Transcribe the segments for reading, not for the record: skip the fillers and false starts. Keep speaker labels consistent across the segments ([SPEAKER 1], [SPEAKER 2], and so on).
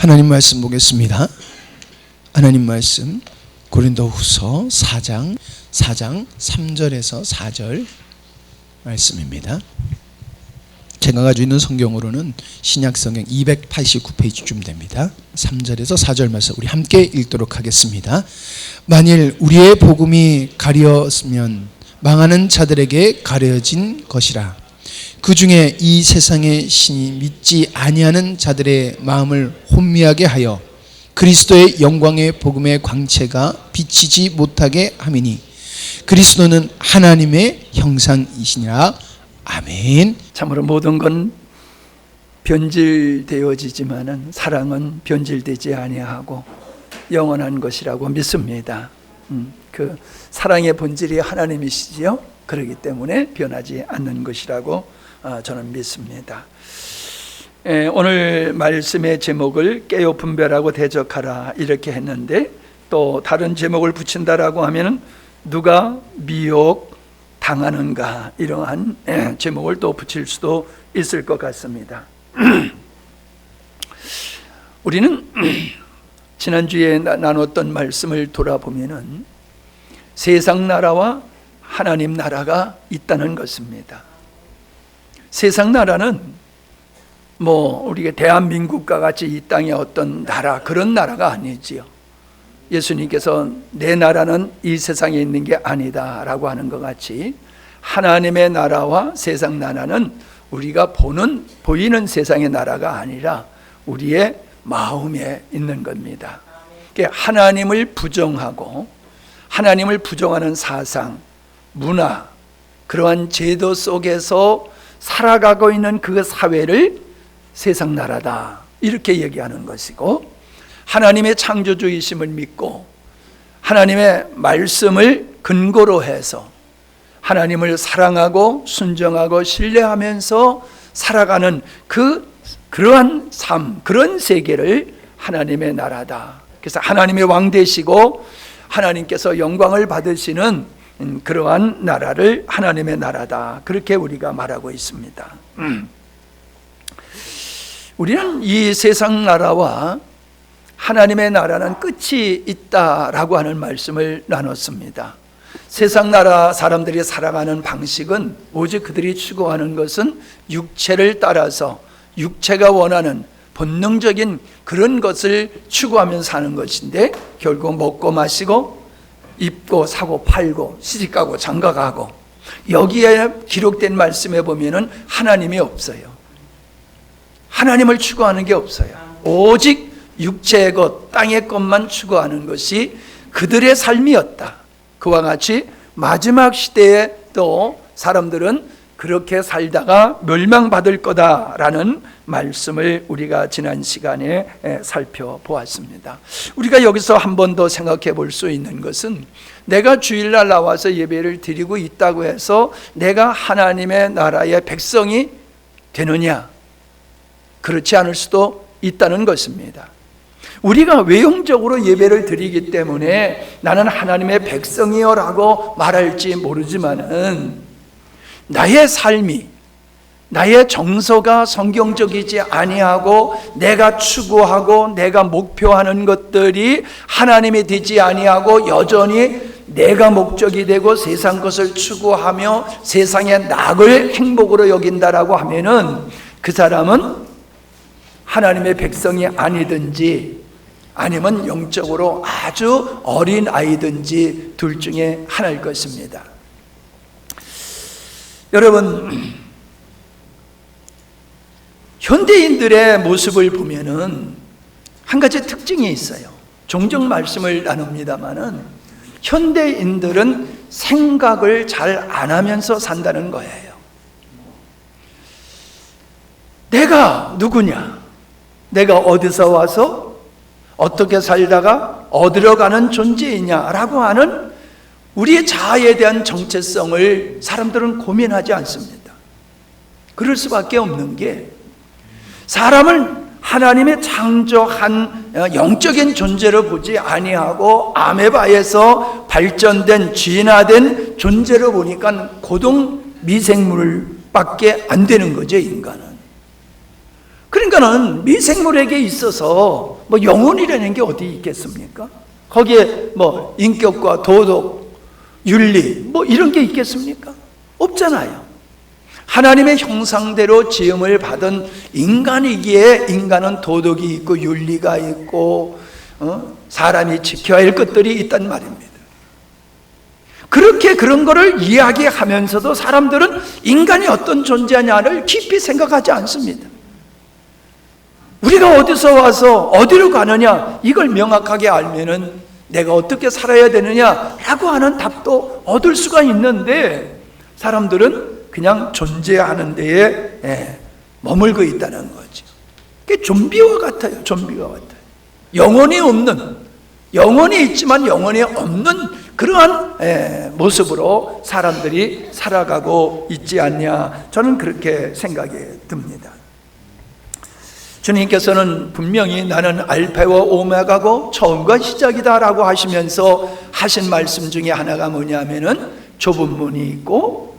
[SPEAKER 1] 하나님 말씀 보겠습니다. 하나님 말씀 고린도후서 4장 3절에서 4절 말씀입니다. 제가 가지고 있는 성경으로는 신약성경 289페이지쯤 됩니다. 3절에서 4절 말씀 우리 함께 읽도록 하겠습니다. 만일 우리의 복음이 가려졌으면 망하는 자들에게 가려진 것이라. 그 중에 이 세상의 신이 믿지 아니하는 자들의 마음을 혼미하게 하여 그리스도의 영광의 복음의 광채가 비치지 못하게 함이니 그리스도는 하나님의 형상이시니라. 아멘.
[SPEAKER 2] 참으로 모든 건 변질되어지지만은 사랑은 변질되지 아니하고 영원한 것이라고 믿습니다. 그 사랑의 본질이 하나님이시지요. 그렇기 때문에 변하지 않는 것이라고 저는 믿습니다. 오늘 말씀의 제목을 깨어 분별하고 대적하라 이렇게 했는데, 또 다른 제목을 붙인다라고 하면은 누가 미혹 당하는가, 이러한 제목을 또 붙일 수도 있을 것 같습니다. 우리는 지난주에 나눴던 말씀을 돌아보면은 세상 나라와 하나님 나라가 있다는 것입니다. 세상 나라는 우리가 대한민국과 같이 이 땅의 어떤 나라, 그런 나라가 아니지요. 예수님께서 내 나라는 이 세상에 있는 게 아니다 라고 하는 것 같이 하나님의 나라와 세상 나라는 우리가 보이는 세상의 나라가 아니라 우리의 마음에 있는 겁니다. 하나님을 부정하고 하나님을 부정하는 사상, 문화, 그러한 제도 속에서 살아가고 있는 그 사회를 세상 나라다 이렇게 얘기하는 것이고, 하나님의 창조주이심을 믿고 하나님의 말씀을 근거로 해서 하나님을 사랑하고 순종하고 신뢰하면서 살아가는 그러한 삶, 그런 세계를 하나님의 나라다. 그래서 하나님의 왕 되시고 하나님께서 영광을 받으시는 그러한 나라를 하나님의 나라다, 그렇게 우리가 말하고 있습니다. 우리는 이 세상 나라와 하나님의 나라는 끝이 있다라고 하는 말씀을 나눴습니다. 세상 나라 사람들이 살아가는 방식은 오직 그들이 추구하는 것은 육체를 따라서 육체가 원하는 본능적인 그런 것을 추구하면서 사는 것인데, 결국 먹고 마시고 입고 사고 팔고 시집가고 장가가고, 여기에 기록된 말씀에 보면은 하나님이 없어요. 하나님을 추구하는 게 없어요. 오직 육체의 것, 땅의 것만 추구하는 것이 그들의 삶이었다. 그와 같이 마지막 시대에 또 사람들은 그렇게 살다가 멸망받을 거다라는 말씀을 우리가 지난 시간에 살펴보았습니다. 우리가 여기서 한 번 더 생각해 볼 수 있는 것은, 내가 주일날 나와서 예배를 드리고 있다고 해서 내가 하나님의 나라의 백성이 되느냐? 그렇지 않을 수도 있다는 것입니다. 우리가 외형적으로 예배를 드리기 때문에 나는 하나님의 백성이요 라고 말할지 모르지만은, 나의 삶이, 나의 정서가 성경적이지 아니하고 내가 추구하고 내가 목표하는 것들이 하나님이 되지 아니하고 여전히 내가 목적이 되고 세상 것을 추구하며 세상의 낙을 행복으로 여긴다라고 하면은 그 사람은 하나님의 백성이 아니든지 아니면 영적으로 아주 어린 아이든지 둘 중에 하나일 것입니다. 여러분, 현대인들의 모습을 보면은 한 가지 특징이 있어요. 종종 말씀을 나눕니다마는 현대인들은 생각을 잘 안 하면서 산다는 거예요. 내가 누구냐? 내가 어디서 와서 어떻게 살다가 어디로 가는 존재이냐라고 하는 우리의 자아에 대한 정체성을 사람들은 고민하지 않습니다. 그럴 수밖에 없는 게, 사람을 하나님의 창조한 영적인 존재로 보지 아니하고 아메바에서 발전된 진화된 존재로 보니까 고동 미생물밖에 안 되는 거죠, 인간은. 그러니까는 미생물에게 있어서 뭐 영혼이라는 게 어디 있겠습니까? 거기에 뭐 인격과 도덕, 윤리 뭐 이런 게 있겠습니까? 없잖아요. 하나님의 형상대로 지음을 받은 인간이기에 인간은 도덕이 있고 윤리가 있고 사람이 지켜야 할 것들이 있단 말입니다. 그렇게 그런 거를 이야기하면서도 사람들은 인간이 어떤 존재냐를 깊이 생각하지 않습니다. 우리가 어디서 와서 어디로 가느냐 이걸 명확하게 알면은 내가 어떻게 살아야 되느냐라고 하는 답도 얻을 수가 있는데 사람들은 그냥 존재하는 데에 머물고 있다는 거죠. 그게 좀비와 같아요. 좀비와 같아요. 영혼이 없는, 영혼이 있지만 영혼이 없는 그러한 모습으로 사람들이 살아가고 있지 않냐, 저는 그렇게 생각이 듭니다. 주님께서는 분명히 나는 알파와 오메가고 처음과 시작이다 라고 하시면서 하신 말씀 중에 하나가 뭐냐면은 좁은 문이 있고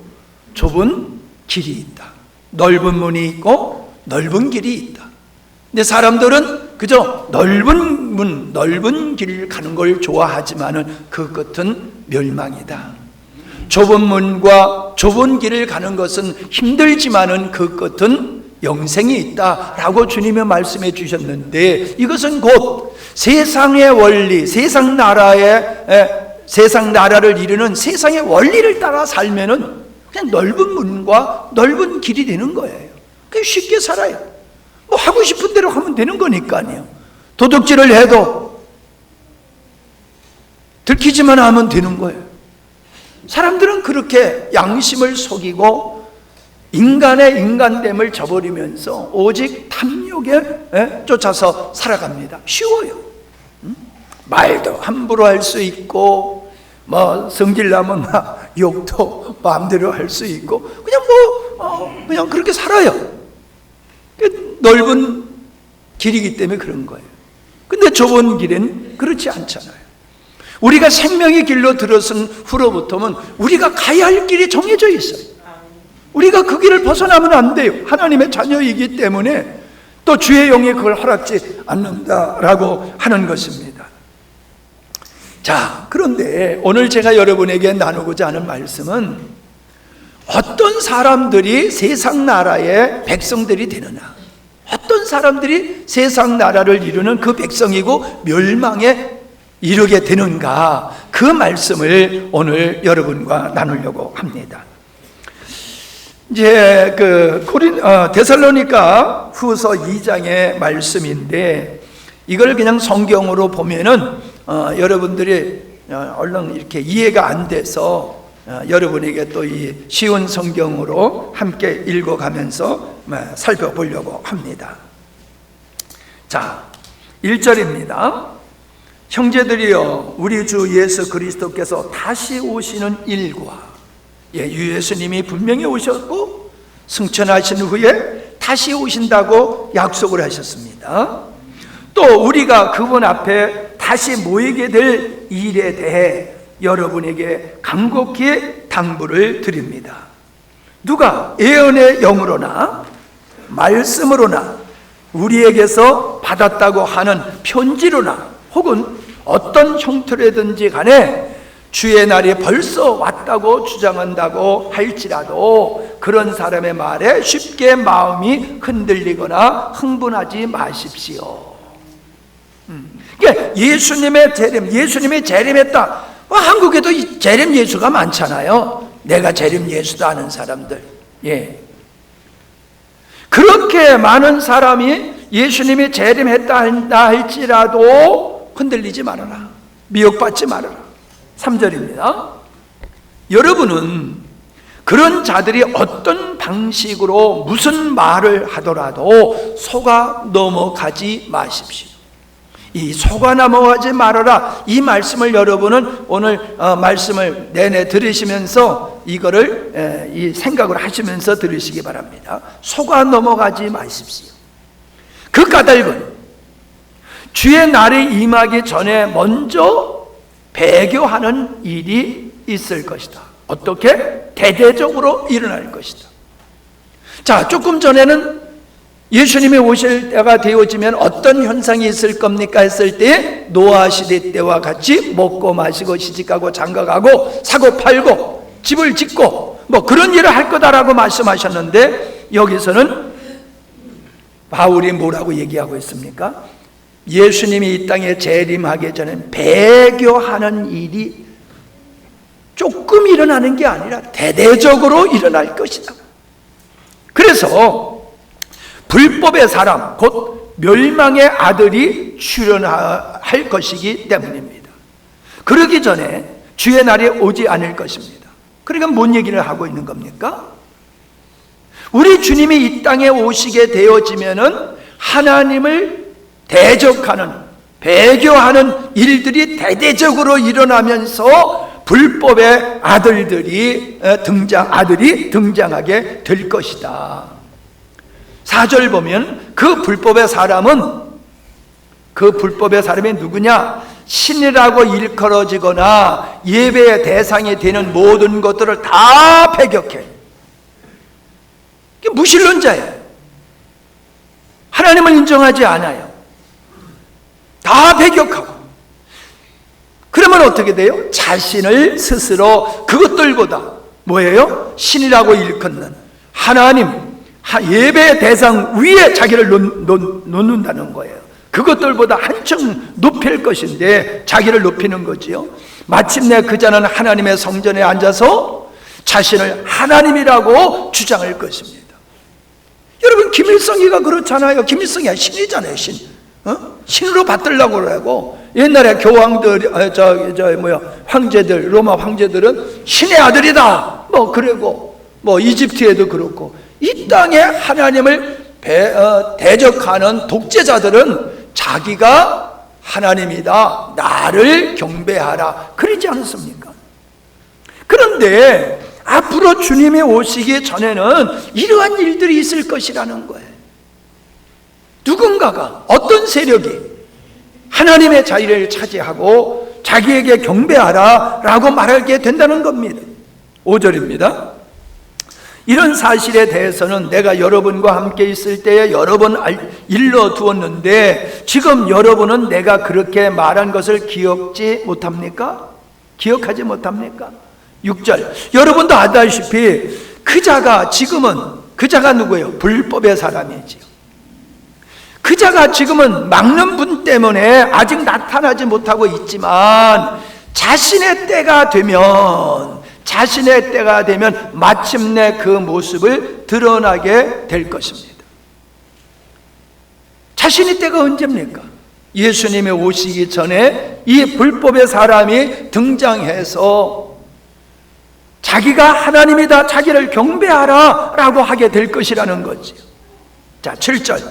[SPEAKER 2] 좁은 길이 있다, 넓은 문이 있고 넓은 길이 있다. 근데 사람들은 그저 넓은 문, 넓은 길을 가는 걸 좋아하지만은 그 끝은 멸망이다. 좁은 문과 좁은 길을 가는 것은 힘들지만은 그 끝은 영생이 있다라고 주님이 말씀해 주셨는데, 이것은 곧 세상의 원리, 세상 나라를 이루는 세상의 원리를 따라 살면은 그냥 넓은 문과 넓은 길이 되는 거예요. 그게 쉽게 살아요. 뭐 하고 싶은 대로 하면 되는 거니까요. 도둑질을 해도 들키지만 하면 되는 거예요. 사람들은 그렇게 양심을 속이고 인간의 인간됨을 저버리면서 오직 탐욕에 쫓아서 살아갑니다. 쉬워요. 말도 함부로 할 수 있고, 뭐 성질나면 막 욕도 마음대로 할 수 있고, 그냥 그냥 그렇게 살아요. 넓은 길이기 때문에 그런 거예요. 근데 좁은 길은 그렇지 않잖아요. 우리가 생명의 길로 들어선 후로부터는 우리가 가야 할 길이 정해져 있어요. 우리가 그 길을 벗어나면 안 돼요. 하나님의 자녀이기 때문에 또 주의 영이 그걸 허락지 않는다라고 하는 것입니다. 자, 그런데 오늘 제가 여러분에게 나누고자 하는 말씀은 어떤 사람들이 세상 나라의 백성들이 되느냐, 어떤 사람들이 세상 나라를 이루는 그 백성이고 멸망에 이르게 되는가, 그 말씀을 오늘 여러분과 나누려고 합니다. 이제 데살로니가 후서 2장의 말씀인데, 이걸 그냥 성경으로 보면은 여러분들이 얼른 이렇게 이해가 안 돼서 여러분에게 또 이 쉬운 성경으로 함께 읽어가면서 살펴보려고 합니다. 자, 1절입니다. 형제들이여, 우리 주 예수 그리스도께서 다시 오시는 일과, 유 예수님이 분명히 오셨고 승천하신 후에 다시 오신다고 약속을 하셨습니다. 또 우리가 그분 앞에 다시 모이게 될 일에 대해 여러분에게 간곡히 당부를 드립니다. 누가 예언의 영으로나 말씀으로나 우리에게서 받았다고 하는 편지로나 혹은 어떤 형태로든지 간에 주의 날이 벌써 왔다고 주장한다고 할지라도 그런 사람의 말에 쉽게 마음이 흔들리거나 흥분하지 마십시오. 그러니까 예수님의 재림했다. 한국에도 재림 예수가 많잖아요. 내가 재림 예수다 하는 사람들. 그렇게 많은 사람이 예수님이 재림했다 할지라도 흔들리지 말아라. 미혹받지 말아라. 3절입니다. 여러분은 그런 자들이 어떤 방식으로 무슨 말을 하더라도 속아 넘어가지 마십시오. 이 속아 넘어가지 말아라, 이 말씀을 여러분은 오늘 말씀을 내내 들으시면서 이거를 이 생각을 하시면서 들으시기 바랍니다. 속아 넘어가지 마십시오. 그 까닭은 주의 날이 임하기 전에 먼저 배교하는 일이 있을 것이다. 어떻게? 대대적으로 일어날 것이다. 자, 조금 전에는 예수님이 오실 때가 되어지면 어떤 현상이 있을 겁니까 했을 때 노아 시대 때와 같이 먹고 마시고 시집가고 장가가고 사고 팔고 집을 짓고 뭐 그런 일을 할 거다라고 말씀하셨는데, 여기서는 바울이 뭐라고 얘기하고 있습니까? 예수님이 이 땅에 재림하기 전에 배교하는 일이 조금 일어나는 게 아니라 대대적으로 일어날 것이다. 그래서 불법의 사람, 곧 멸망의 아들이 출현할 것이기 때문입니다. 그러기 전에 주의 날이 오지 않을 것입니다. 그러니까 뭔 얘기를 하고 있는 겁니까? 우리 주님이 이 땅에 오시게 되어지면은 하나님을 대적하는, 배교하는 일들이 대대적으로 일어나면서 불법의 아들이 등장하게 될 것이다. 4절 보면 그 불법의 사람이 누구냐? 신이라고 일컬어지거나 예배의 대상이 되는 모든 것들을 다 배격해. 무신론자예요. 하나님을 인정하지 않아요. 다 배격하고. 그러면 어떻게 돼요? 자신을 스스로 그것들보다 뭐예요? 신이라고 일컫는 하나님, 예배의 대상 위에 자기를 놓는다는 거예요. 그것들보다 한층 높일 것인데 자기를 높이는 거지요. 마침내 그 자는 하나님의 성전에 앉아서 자신을 하나님이라고 주장할 것입니다. 여러분, 김일성이가 그렇잖아요. 김일성이 신이잖아요. 신으로 받들라고 그러고, 옛날에 교황들, 황제들, 로마 황제들은 신의 아들이다 뭐 그러고, 뭐 이집트에도 그렇고, 이 땅에 하나님을 대적하는 독재자들은 자기가 하나님이다, 나를 경배하라 그러지 않았습니까? 그런데 앞으로 주님이 오시기 전에는 이러한 일들이 있을 것이라는 거예요. 누군가가, 어떤 세력이 하나님의 자리를 차지하고 자기에게 경배하라 라고 말하게 된다는 겁니다. 5절입니다. 이런 사실에 대해서는 내가 여러분과 함께 있을 때에 여러 번 일러두었는데 지금 여러분은 내가 그렇게 말한 것을 기억지 못합니까? 기억하지 못합니까? 6절, 여러분도 아다시피 그 자가 누구예요? 불법의 사람이지요. 그 자가 지금은 막는 분 때문에 아직 나타나지 못하고 있지만 자신의 때가 되면 마침내 그 모습을 드러나게 될 것입니다. 자신의 때가 언제입니까? 예수님이 오시기 전에 이 불법의 사람이 등장해서 자기가 하나님이다, 자기를 경배하라 라고 하게 될 것이라는 거지요. 자, 7절,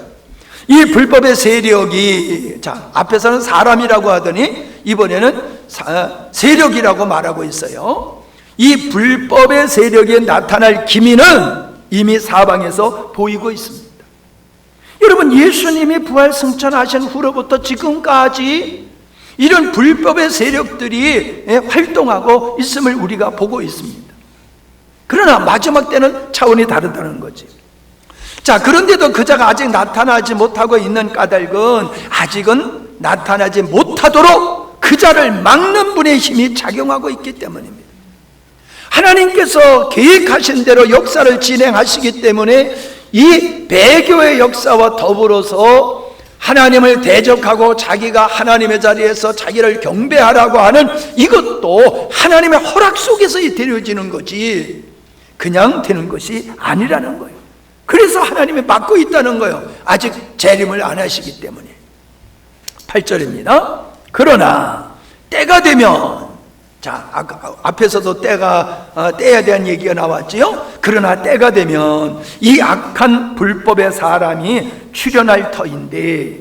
[SPEAKER 2] 이 불법의 세력이, 앞에서는 사람이라고 하더니 이번에는 세력이라고 말하고 있어요. 이 불법의 세력이 나타날 기미는 이미 사방에서 보이고 있습니다. 여러분, 예수님이 부활 승천하신 후로부터 지금까지 이런 불법의 세력들이 활동하고 있음을 우리가 보고 있습니다. 그러나 마지막 때는 차원이 다르다는 거지. 자, 그런데도 그자가 아직 나타나지 못하고 있는 까닭은 아직은 나타나지 못하도록 그자를 막는 분의 힘이 작용하고 있기 때문입니다. 하나님께서 계획하신 대로 역사를 진행하시기 때문에 이 배교의 역사와 더불어서 하나님을 대적하고 자기가 하나님의 자리에서 자기를 경배하라고 하는 이것도 하나님의 허락 속에서 되어지는 거지 그냥 되는 것이 아니라는 거예요. 그래서 하나님이 막고 있다는 거예요. 아직 재림을 안 하시기 때문에. 8절입니다. 그러나 때가 되면, 자, 앞에서도 때에 대한 얘기가 나왔지요. 그러나 때가 되면 이 악한 불법의 사람이 출현할 터인데,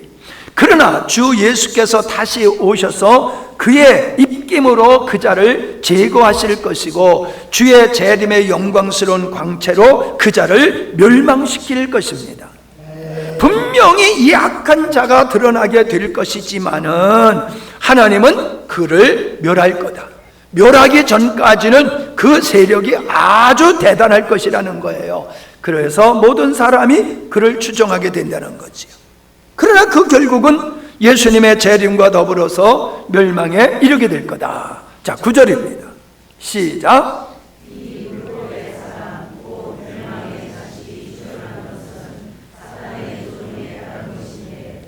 [SPEAKER 2] 그러나 주 예수께서 다시 오셔서 그의 입김으로 그 자를 제거하실 것이고 주의 재림의 영광스러운 광채로 그 자를 멸망시킬 것입니다. 분명히 이 악한 자가 드러나게 될 것이지만은 하나님은 그를 멸할 거다. 멸하기 전까지는 그 세력이 아주 대단할 것이라는 거예요. 그래서 모든 사람이 그를 추종하게 된다는 거지요. 그러나 그 결국은 예수님의 재림과 더불어서 멸망에 이르게 될 거다. 자, 9절입니다. 시작.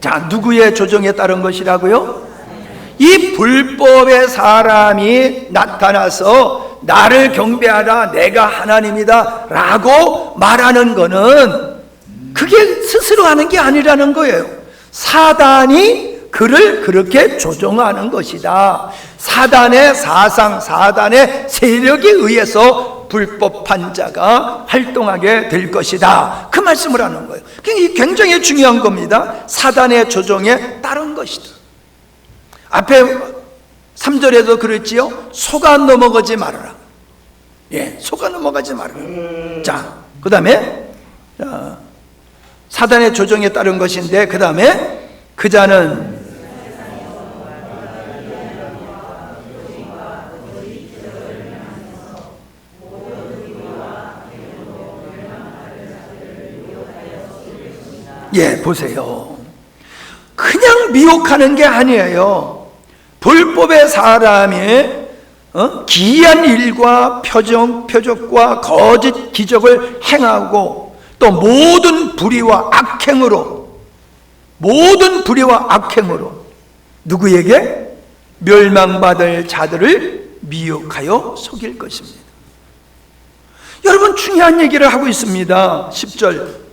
[SPEAKER 2] 자, 누구의 조종에 따른 것이라고요? 이 불법의 사람이 나타나서 나를 경배하라, 내가 하나님이다 라고 말하는 거는 그게 스스로 하는 게 아니라는 거예요. 사단이 그를 그렇게 조종하는 것이다. 사단의 사상, 사단의 세력에 의해서 불법한 자가 활동하게 될 것이다. 그 말씀을 하는 거예요. 이게 굉장히 중요한 겁니다. 사단의 조종에 따른 것이다. 앞에 3절에도 그랬지요. 속아 넘어가지 말아라. 예, 속아 넘어가지 말아라. 자, 그 다음에 사단의 조종에 따른 것인데, 그 다음에 그 자는 예, 보세요. 그냥 미혹하는 게 아니에요. 불법의 사람이 기이한 일과 표적과 거짓 기적을 행하고 또 모든 불의와 악행으로 누구에게? 멸망받을 자들을 미혹하여 속일 것입니다. 여러분, 중요한 얘기를 하고 있습니다. 10절.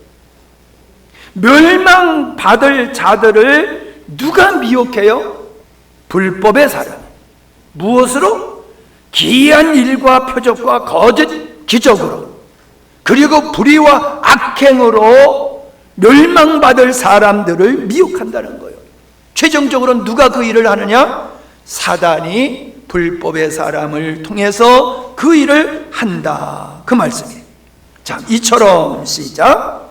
[SPEAKER 2] 멸망받을 자들을 누가 미혹해요? 불법의 사람. 무엇으로? 기이한 일과 표적과 거짓 기적으로, 그리고 불의와 악행으로 멸망받을 사람들을 미혹한다는 거예요. 최종적으로 누가 그 일을 하느냐? 사단이 불법의 사람을 통해서 그 일을 한다. 그 말씀이에요. 자, 이처럼 시작.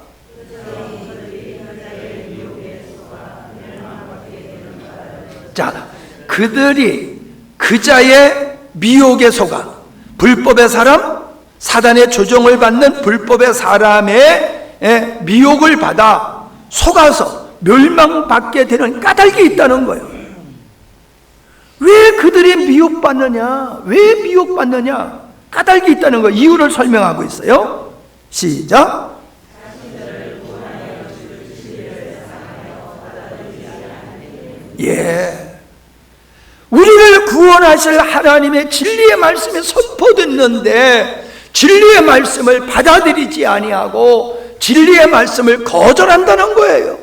[SPEAKER 2] 자, 그들이 그자의 미혹에 속아, 불법의 사람, 사단의 조종을 받는 불법의 사람의 미혹을 받아 속아서 멸망받게 되는 까닭이 있다는 거예요. 왜 그들이 미혹받느냐? 왜 미혹받느냐? 까닭이 있다는 거예요. 이유를 설명하고 있어요. 시작. 예, 우리를 구원하실 하나님의 진리의 말씀이 선포됐는데 진리의 말씀을 받아들이지 아니하고 진리의 말씀을 거절한다는 거예요.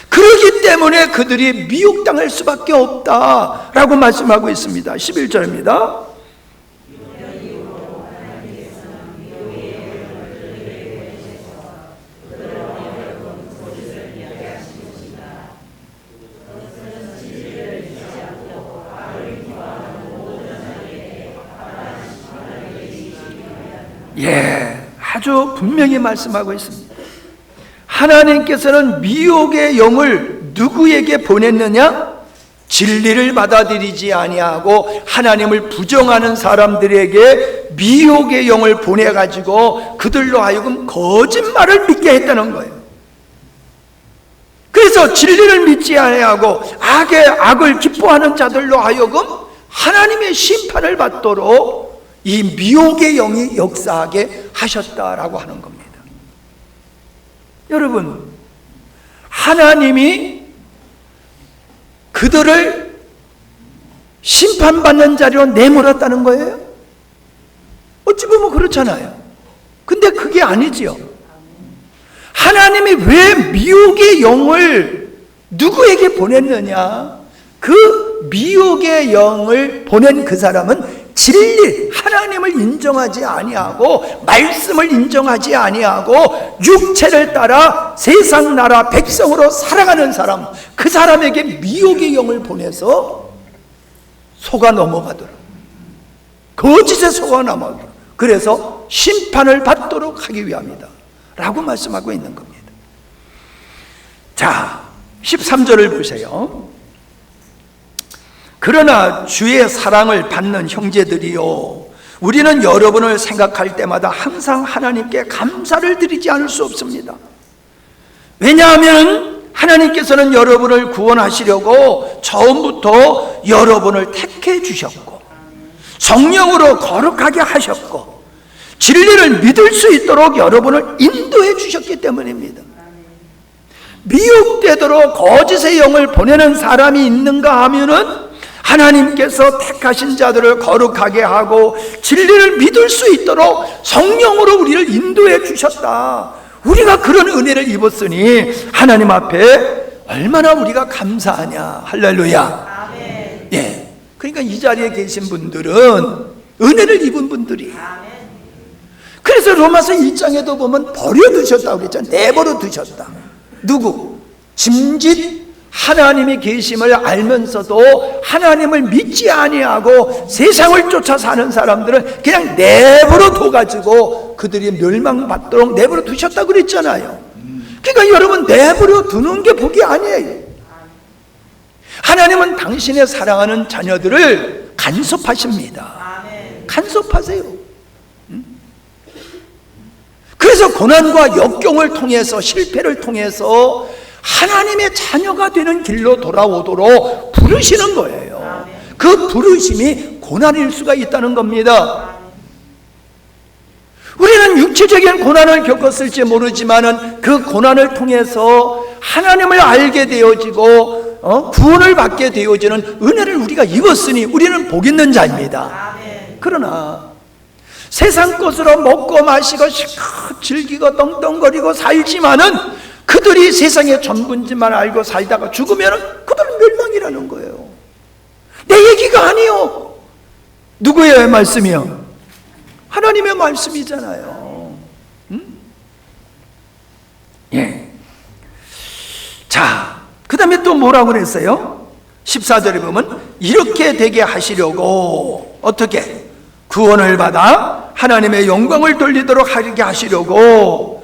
[SPEAKER 2] 그렇기 때문에 그들이 미혹당할 수밖에 없다라고 말씀하고 있습니다. 11절입니다. 예, 아주 분명히 말씀하고 있습니다. 하나님께서는 미혹의 영을 누구에게 보냈느냐? 진리를 받아들이지 아니하고 하나님을 부정하는 사람들에게 미혹의 영을 보내가지고 그들로 하여금 거짓말을 믿게 했다는 거예요. 그래서 진리를 믿지 아니하고 악을 기뻐하는 자들로 하여금 하나님의 심판을 받도록 이 미혹의 영이 역사하게 하셨다라고 하는 겁니다. 여러분, 하나님이 그들을 심판받는 자리로 내몰았다는 거예요? 어찌 보면 그렇잖아요. 근데 그게 아니지요. 하나님이 왜 미혹의 영을 누구에게 보냈느냐? 그 미혹의 영을 보낸 그 사람은 진리, 하나님을 인정하지 아니하고 말씀을 인정하지 아니하고 육체를 따라 세상 나라 백성으로 살아가는 사람, 그 사람에게 미혹의 영을 보내서 속아 넘어가도록, 거짓에 속아 넘어가도록, 그래서 심판을 받도록 하기 위함이다 라고 말씀하고 있는 겁니다. 자, 13절을 보세요. 그러나 주의 사랑을 받는 형제들이요, 우리는 여러분을 생각할 때마다 항상 하나님께 감사를 드리지 않을 수 없습니다. 왜냐하면 하나님께서는 여러분을 구원하시려고 처음부터 여러분을 택해 주셨고 성령으로 거룩하게 하셨고 진리를 믿을 수 있도록 여러분을 인도해 주셨기 때문입니다. 미혹되도록 거짓의 영을 보내는 사람이 있는가 하면은 하나님께서 택하신 자들을 거룩하게 하고 진리를 믿을 수 있도록 성령으로 우리를 인도해 주셨다. 우리가 그런 은혜를 입었으니 하나님 앞에 얼마나 우리가 감사하냐. 할렐루야. 아멘. 예. 그러니까 이 자리에 계신 분들은 은혜를 입은 분들이. 그래서 로마서 1장에도 보면 버려두셨다고 그랬잖아요. 내버려 두셨다. 누구? 짐짓 하나님이 계심을 알면서도 하나님을 믿지 아니하고 세상을 쫓아 사는 사람들은 그냥 내버려 둬가지고 그들이 멸망받도록 내버려 두셨다고 그랬잖아요. 그러니까 여러분, 내버려 두는 게 복이 아니에요. 하나님은 당신의 사랑하는 자녀들을 간섭하십니다. 간섭하세요. 그래서 고난과 역경을 통해서, 실패를 통해서 하나님의 자녀가 되는 길로 돌아오도록 부르시는 거예요. 그 부르심이 고난일 수가 있다는 겁니다. 우리는 육체적인 고난을 겪었을지 모르지만은 그 고난을 통해서 하나님을 알게 되어지고 구원을 받게 되어지는 은혜를 우리가 입었으니 우리는 복 있는 자입니다. 그러나 세상 것으로 먹고 마시고 실컷 즐기고 떵떵거리고 살지만은 그들이 세상의 전부인지만 알고 살다가 죽으면 그들은 멸망이라는 거예요. 내 얘기가 아니요. 누구의 말씀이요? 하나님의 말씀이잖아요. 예. 자, 그 다음에 또 뭐라고 그랬어요? 14절에 보면 이렇게 되게 하시려고 어떻게? 구원을 받아 하나님의 영광을 돌리도록 하게 하시려고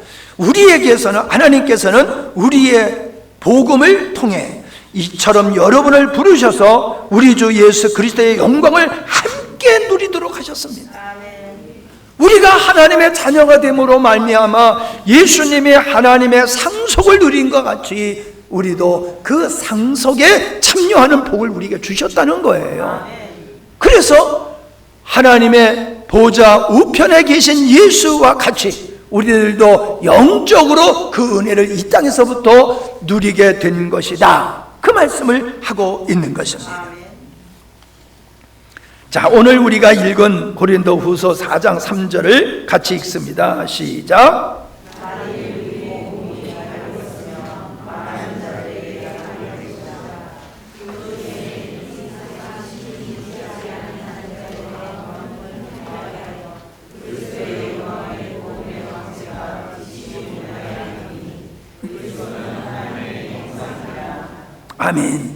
[SPEAKER 2] 하나님께서는 우리의 복음을 통해 이처럼 여러분을 부르셔서 우리 주 예수 그리스도의 영광을 함께 누리도록 하셨습니다. 우리가 하나님의 자녀가 됨으로 말미암아 예수님이 하나님의 상속을 누린 것 같이 우리도 그 상속에 참여하는 복을 우리에게 주셨다는 거예요. 그래서 하나님의 보좌 우편에 계신 예수와 같이 우리들도 영적으로 그 은혜를 이 땅에서부터 누리게 된 것이다. 그 말씀을 하고 있는 것입니다. 자, 오늘 우리가 읽은 고린도후서 4장 3절을 같이 읽습니다. 시작. 아멘.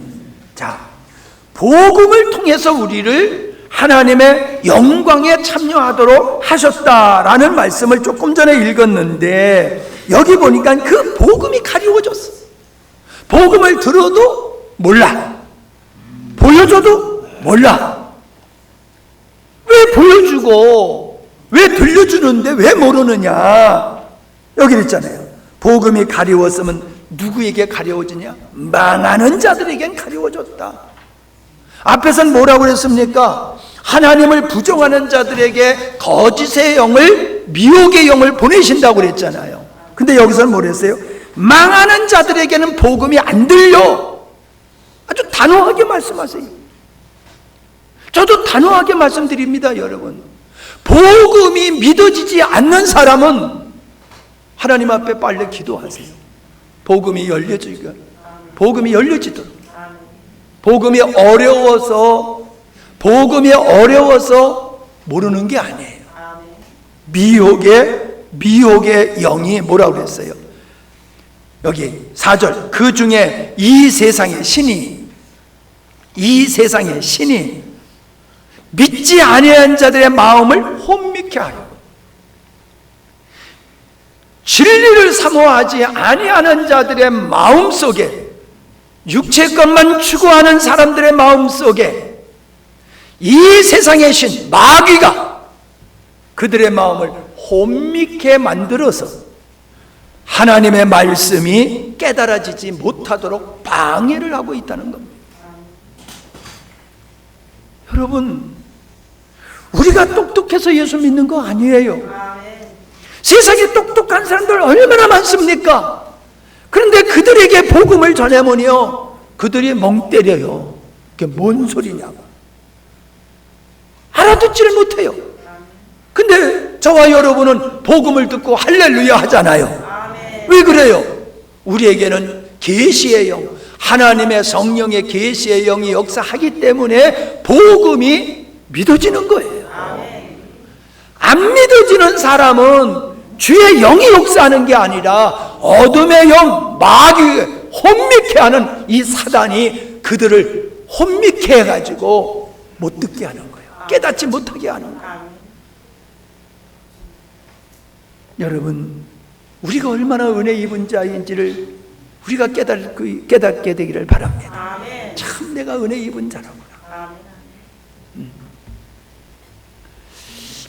[SPEAKER 2] 자, 복음을 통해서 우리를 하나님의 영광에 참여하도록 하셨다라는 말씀을 조금 전에 읽었는데 여기 보니까 그 복음이 가리워졌어. 복음을 들어도 몰라. 보여줘도 몰라. 왜 보여주고 왜 들려주는데 왜 모르느냐. 여기 있잖아요. 복음이 가리웠으면 누구에게 가려워지냐? 망하는 자들에겐 가려워졌다. 앞에서는 뭐라고 했습니까? 하나님을 부정하는 자들에게 거짓의 영을, 미혹의 영을 보내신다고 그랬잖아요. 근데 여기서는 뭐라 했어요? 망하는 자들에게는 복음이 안 들려. 아주 단호하게 말씀하세요. 저도 단호하게 말씀드립니다, 여러분. 복음이 믿어지지 않는 사람은 하나님 앞에 빨리 기도하세요. 복음이 열려지도록. 복음이 어려워서 모르는 게 아니에요. 미혹의 영이 뭐라고 그랬어요? 여기 4절. 그 중에 이 세상의 신이 믿지 아니한 자들의 마음을 혼미케 하여 진리를 사모하지 아니하는 자들의 마음속에, 육체 것만 추구하는 사람들의 마음속에 이 세상의 신 마귀가 그들의 마음을 혼미케 만들어서 하나님의 말씀이 깨달아지지 못하도록 방해를 하고 있다는 겁니다. 여러분, 우리가 똑똑해서 예수 믿는 거 아니에요. 세상에 똑똑한 사람들 얼마나 많습니까? 그런데 그들에게 복음을 전하면요, 그들이 멍 때려요. 그게 뭔 소리냐고. 알아듣지를 못해요. 근데 저와 여러분은 복음을 듣고 할렐루야 하잖아요. 왜 그래요? 우리에게는 계시의 영, 하나님의 성령의 계시의 영이 역사하기 때문에 복음이 믿어지는 거예요. 안 믿어지는 사람은 주의 영이 역사하는 게 아니라 어둠의 영, 마귀, 혼미케 하는 이 사단이 그들을 혼미케 해가지고 못 듣게 하는 거예요. 깨닫지 못하게 하는 거예요. 여러분, 우리가 얼마나 은혜 입은 자인지를 우리가 깨닫게 되기를 바랍니다. 참 내가 은혜 입은 자라구나.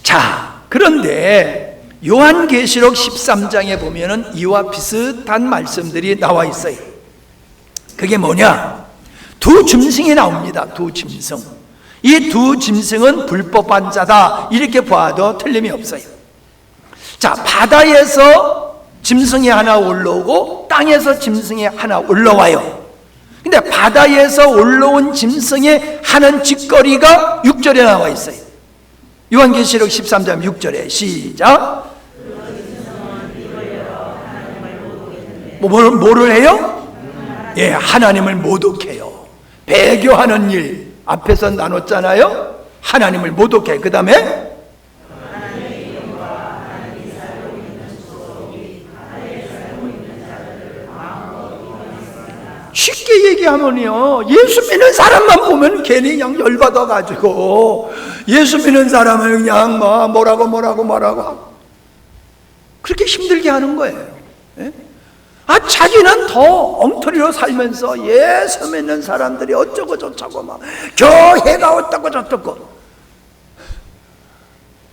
[SPEAKER 2] 자, 그런데 요한계시록 13장에 보면은 이와 비슷한 말씀들이 나와 있어요. 그게 뭐냐? 두 짐승이 나옵니다. 두 짐승. 이 두 짐승은 불법한 자다, 이렇게 봐도 틀림이 없어요. 자, 바다에서 짐승이 하나 올라오고 땅에서 짐승이 하나 올라와요. 근데 바다에서 올라온 짐승이 하는 짓거리가 6절에 나와 있어요. 요한계시록 13장 6절에 시작. 뭐를 해요? 예, 하나님을 모독해요. 배교하는 일 앞에서 나눴잖아요. 하나님을 모독해. 그 다음에 쉽게 얘기하면요, 예수 믿는 사람만 보면 괜히 그냥 열받아가지고 예수 믿는 사람을 그냥 뭐라고 그렇게 힘들게 하는 거예요. 예? 자기는 더 엉터리로 살면서 예수 믿는 사람들이 어쩌고 저쩌고 막 교회가 어쩌고 저쩌고.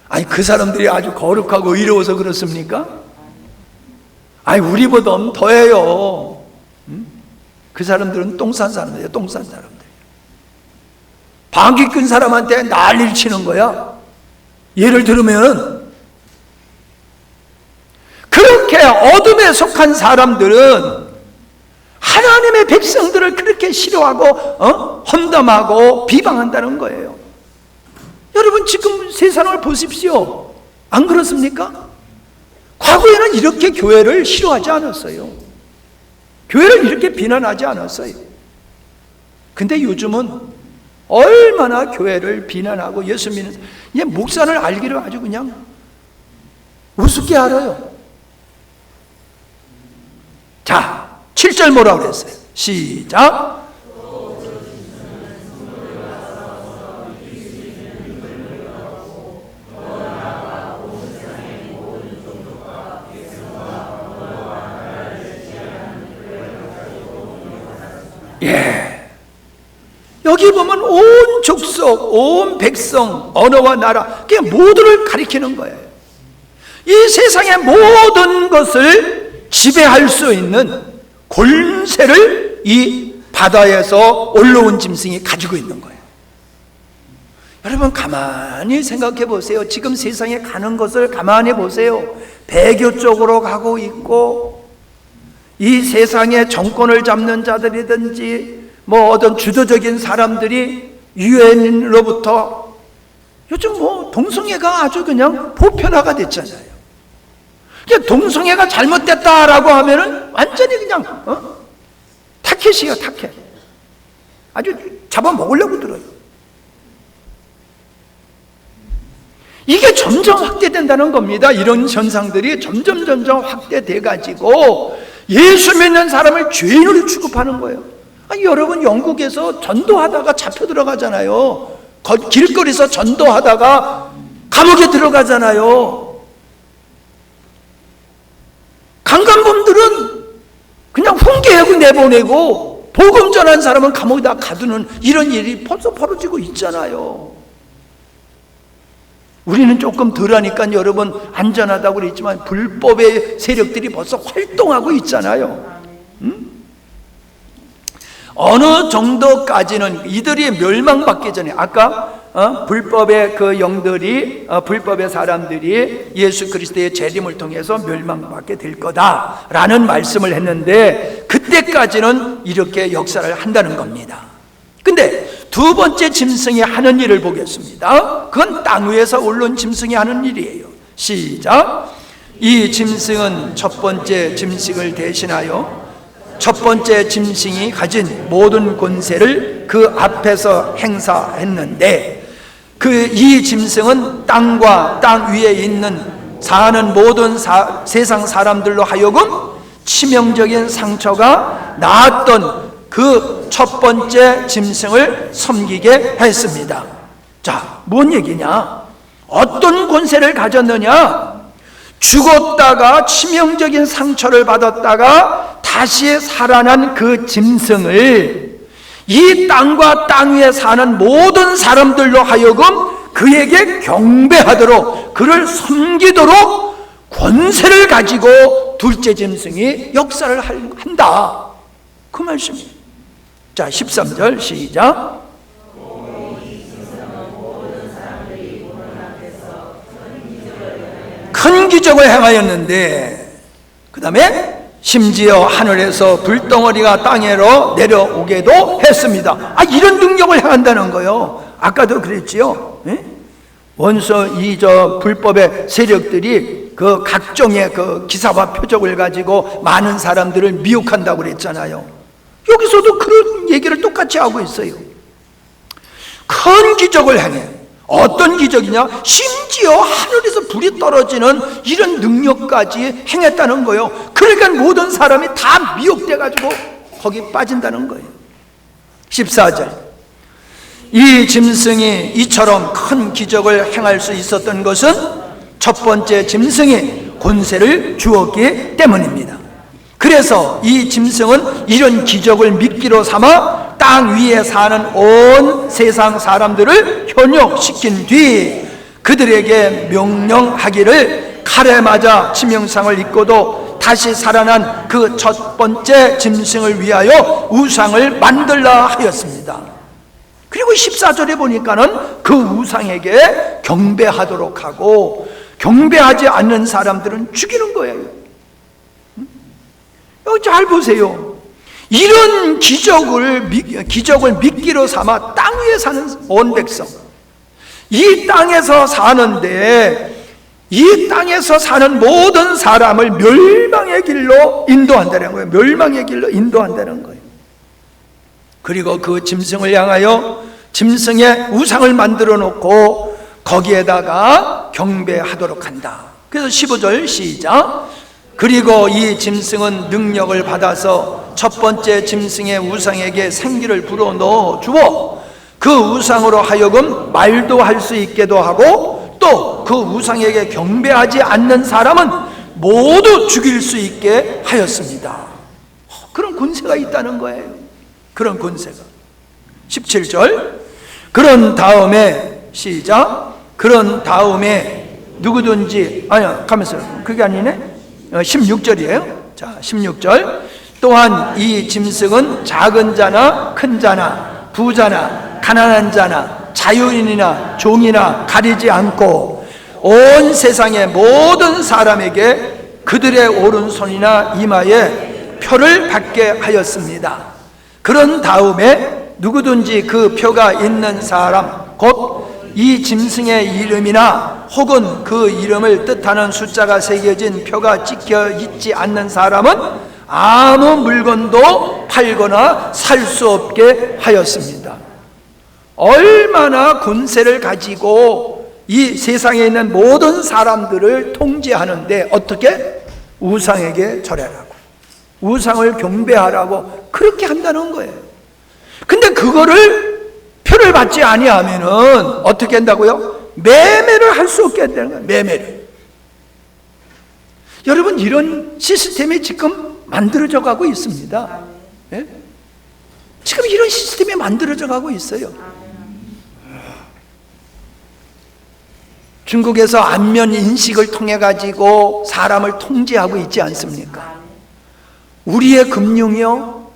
[SPEAKER 2] 아니, 그 사람들이 아주 거룩하고 의로워서 그렇습니까? 아니, 우리보다 더해요. 그 사람들은 똥 싼 사람들이에요. 똥 싼 사람들. 방귀 끈 사람한테 난리를 치는 거야. 예를 들면 그렇게 어둠에 속한 사람들은 하나님의 백성들을 그렇게 싫어하고 험담하고 비방한다는 거예요. 여러분, 지금 세상을 보십시오. 안 그렇습니까? 과거에는 이렇게 교회를 싫어하지 않았어요. 교회를 이렇게 비난하지 않았어요. 근데 요즘은 얼마나 교회를 비난하고 예수 믿는, 목사를 알기를 아주 그냥 우습게 알아요. 자, 7절 뭐라고 그랬어요? 시작. 예. 여기 보면 온 족속, 온 백성, 언어와 나라, 그게 모두를 가리키는 거예요. 이 세상의 모든 것을 지배할 수 있는 권세를 이 바다에서 올라온 짐승이 가지고 있는 거예요. 여러분, 가만히 생각해 보세요. 지금 세상에 가는 것을 가만히 보세요. 배교 쪽으로 가고 있고, 이 세상의 정권을 잡는 자들이든지 어떤 주도적인 사람들이 유엔으로부터 요즘 동성애가 아주 그냥 보편화가 됐잖아요. 동성애가 잘못됐다라고 하면은 완전히 그냥 타켓이에요, 타켓. 아주 잡아먹으려고 들어요. 이게 점점 확대된다는 겁니다. 이런 현상들이 점점 확대돼 가지고 예수 믿는 사람을 죄인으로 취급하는 거예요. 아니, 여러분, 영국에서 전도하다가 잡혀 들어가잖아요. 길거리에서 전도하다가 감옥에 들어가잖아요. 강간범들은 그냥 훈계하고 내보내고 복음 전한 사람은 감옥에다 가두는 이런 일이 벌써 벌어지고 있잖아요. 우리는 조금 덜하니까 여러분 안전하다고 그랬지만 불법의 세력들이 벌써 활동하고 있잖아요. 어느 정도까지는 이들이 멸망받기 전에 아까 불법의 그 영들이 불법의 사람들이 예수 그리스도의 재림을 통해서 멸망받게 될 거다라는 말씀을 했는데 그때까지는 이렇게 역사를 한다는 겁니다. 근데 두 번째 짐승이 하는 일을 보겠습니다. 그건 땅 위에서 올라온 짐승이 하는 일이에요. 시작. 이 짐승은 첫 번째 짐승을 대신하여 첫 번째 짐승이 가진 모든 권세를 그 앞에서 행사했는데 이 짐승은 땅과 땅 위에 있는 사는 모든 세상 사람들로 하여금 치명적인 상처가 나았던 그 첫 번째 짐승을 섬기게 했습니다. 자, 뭔 얘기냐? 어떤 권세를 가졌느냐? 죽었다가 치명적인 상처를 받았다가 다시 살아난 그 짐승을 이 땅과 땅 위에 사는 모든 사람들로 하여금 그에게 경배하도록 그를 섬기도록 권세를 가지고 둘째 짐승이 역사를 한다. 그 말씀이에요. 자, 13절 시작. 큰 기적을 행하였는데 그 다음에 심지어 하늘에서 불덩어리가 땅으로 내려오게도 했습니다. 이런 능력을 행한다는 거예요. 아까도 그랬지요. 원수 불법의 세력들이 그 각종의 그 기사와 표적을 가지고 많은 사람들을 미혹한다고 그랬잖아요. 여기서도 그런 얘기를 똑같이 하고 있어요. 큰 기적을 행해. 어떤 기적이냐? 심지어 하늘에서 불이 떨어지는 이런 능력까지 행했다는 거예요. 그러니까 모든 사람이 다 미혹돼가지고 거기 빠진다는 거예요. 14절. 이 짐승이 이처럼 큰 기적을 행할 수 있었던 것은 첫 번째 짐승이 권세를 주었기 때문입니다. 그래서 이 짐승은 이런 기적을 미끼로 삼아 땅 위에 사는 온 세상 사람들을 현혹시킨 뒤 그들에게 명령하기를 칼에 맞아 치명상을 입고도 다시 살아난 그 첫 번째 짐승을 위하여 우상을 만들라 하였습니다. 그리고 14절에 보니까는 그 우상에게 경배하도록 하고 경배하지 않는 사람들은 죽이는 거예요. 여기 잘 보세요. 이런 기적을 미끼로 삼아 땅 위에 사는 온 백성, 이 땅에서 사는데 이 땅에서 사는 모든 사람을 멸망의 길로 인도한다는 거예요. 멸망의 길로 인도한다는 거예요. 그리고 그 짐승을 향하여 짐승의 우상을 만들어 놓고 거기에다가 경배하도록 한다. 그래서 15절 시작. 그리고 이 짐승은 능력을 받아서 첫 번째 짐승의 우상에게 생기를 불어넣어 주어 그 우상으로 하여금 말도 할 수 있게도 하고 또 그 우상에게 경배하지 않는 사람은 모두 죽일 수 있게 하였습니다. 그런 권세가 있다는 거예요. 그런 권세가. 17절. 그런 다음에 시작. 그런 다음에 누구든지 가면서 그게 아니네. 16절이에요. 자, 16절. 또한 이 짐승은 작은 자나 큰 자나 부자나 가난한 자나 자유인이나 종이나 가리지 않고 온 세상의 모든 사람에게 그들의 오른손이나 이마에 표를 받게 하였습니다. 그런 다음에 누구든지 그 표가 있는 사람 곧 이 짐승의 이름이나 혹은 그 이름을 뜻하는 숫자가 새겨진 표가 찍혀 있지 않는 사람은 아무 물건도 팔거나 살 수 없게 하였습니다. 얼마나 권세를 가지고 이 세상에 있는 모든 사람들을 통제하는데 어떻게? 우상에게 절하라고, 우상을 경배하라고 그렇게 한다는 거예요. 근데 그거를 표를 받지 아니하면은 어떻게 한다고요? 매매를 할 수 없게 한다는 거예요. 매매를. 여러분, 이런 시스템이 지금 만들어져 가고 있습니다. 예? 지금 이런 시스템이 만들어져 가고 있어요. 중국에서 안면 인식을 통해 가지고 사람을 통제하고 있지 않습니까? 우리의 금융이요,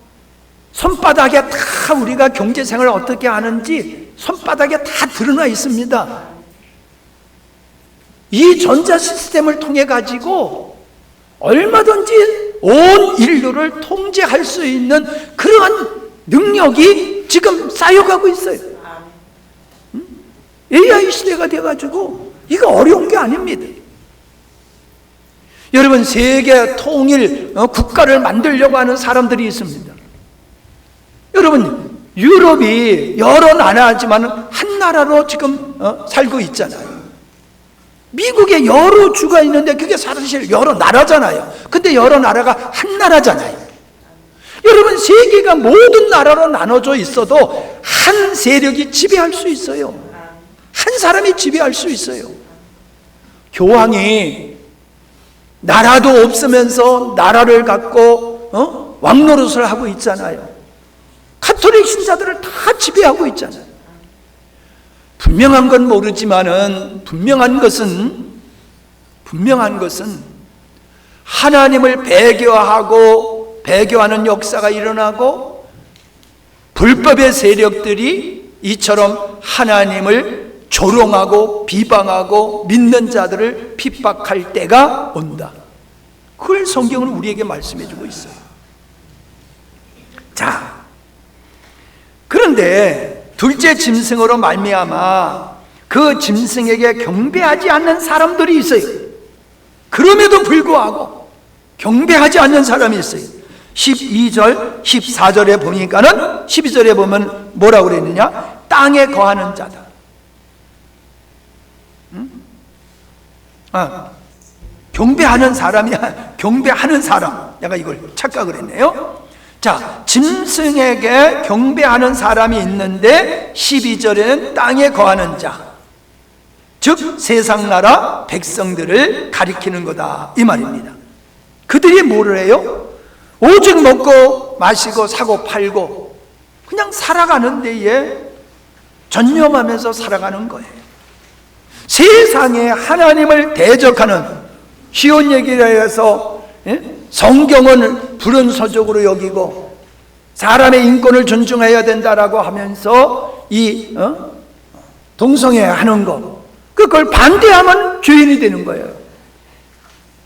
[SPEAKER 2] 손바닥에 다 우리가 경제생활을 어떻게 하는지 손바닥에 다 드러나 있습니다. 이 전자 시스템을 통해 가지고 얼마든지 온 인류를 통제할 수 있는 그러한 능력이 지금 쌓여가고 있어요. AI 시대가 돼가지고 이거 어려운 게 아닙니다. 여러분, 세계 통일 국가를 만들려고 하는 사람들이 있습니다. 여러분, 유럽이 여러 나라지만 한 나라로 지금 살고 있잖아요. 미국에 여러 주가 있는데 그게 사실 여러 나라잖아요. 근데 여러 나라가 한 나라잖아요. 여러분, 세계가 모든 나라로 나눠져 있어도 한 세력이 지배할 수 있어요. 한 사람이 지배할 수 있어요. 교황이 나라도 없으면서 나라를 갖고 왕노릇을 하고 있잖아요. 가톨릭 신자들을 다 지배하고 있잖아요. 분명한 건 모르지만은 분명한 것은 하나님을 배교하는 역사가 일어나고 불법의 세력들이 이처럼 하나님을 조롱하고 비방하고 믿는 자들을 핍박할 때가 온다. 그걸 성경은 우리에게 말씀해 주고 있어요. 자, 그런데 둘째 짐승으로 말미암아 그 짐승에게 경배하지 않는 사람들이 있어요. 그럼에도 불구하고 경배하지 않는 사람이 있어요. 12절, 14절에 보니까는 12절에 보면 뭐라고 그랬느냐? 땅에 거하는 자다. 경배하는 사람이야. 경배하는 사람. 내가 이걸 착각을 했네요. 자, 짐승에게 경배하는 사람이 있는데 12절에는 땅에 거하는 자, 즉 세상 나라 백성들을 가리키는 거다, 이 말입니다. 그들이 뭐를 해요? 오직 먹고 마시고 사고 팔고 그냥 살아가는 데에 전념하면서 살아가는 거예요. 세상에 하나님을 대적하는, 쉬운 얘기를 해서 성경은 불은서적으로 여기고 사람의 인권을 존중해야 된다라고 하면서 이 동성애 하는 거, 그걸 반대하면 죄인이 되는 거예요.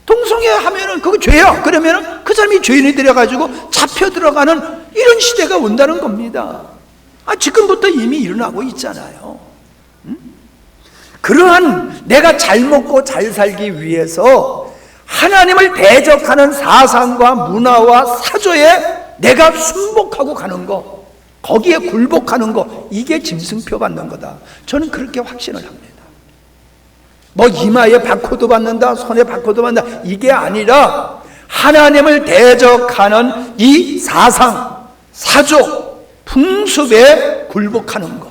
[SPEAKER 2] 동성애 하면은 그거 죄야. 그러면은 그 사람이 죄인이 되어가지고 잡혀 들어가는 이런 시대가 온다는 겁니다. 지금부터 이미 일어나고 있잖아요. 그러한 내가 잘 먹고 잘 살기 위해서 하나님을 대적하는 사상과 문화와 사조에 내가 순복하고 가는 거, 거기에 굴복하는 거, 이게 짐승표 받는 거다. 저는 그렇게 확신을 합니다. 뭐 이마에 바코드 받는다, 손에 바코드 받는다, 이게 아니라 하나님을 대적하는 이 사상, 사조, 풍습에 굴복하는 것.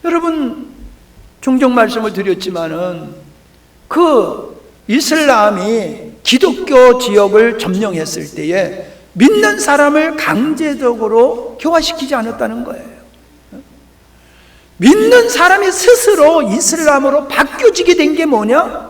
[SPEAKER 2] 여러분, 종종 말씀을 드렸지만은 그 이슬람이 기독교 지역을 점령했을 때에 믿는 사람을 강제적으로 교화시키지 않았다는 거예요. 믿는 사람이 스스로 이슬람으로 바뀌어지게 된 게 뭐냐?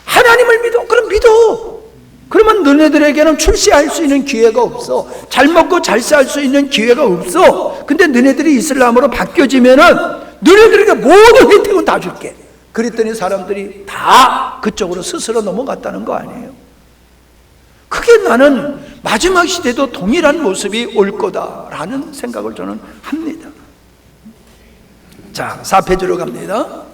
[SPEAKER 2] 하나님을 믿어. 그럼 믿어. 그러면 너네들에게는 출세할 수 있는 기회가 없어. 잘 먹고 잘 살 수 있는 기회가 없어. 근데 너네들이 이슬람으로 바뀌어지면은 너네들에게 모든 혜택은 다 줄게. 그랬더니 사람들이 다 그쪽으로 스스로 넘어갔다는 거 아니에요? 그게 나는 마지막 시대도 동일한 모습이 올 거다라는 생각을 저는 합니다. 자, 4페이지로 갑니다.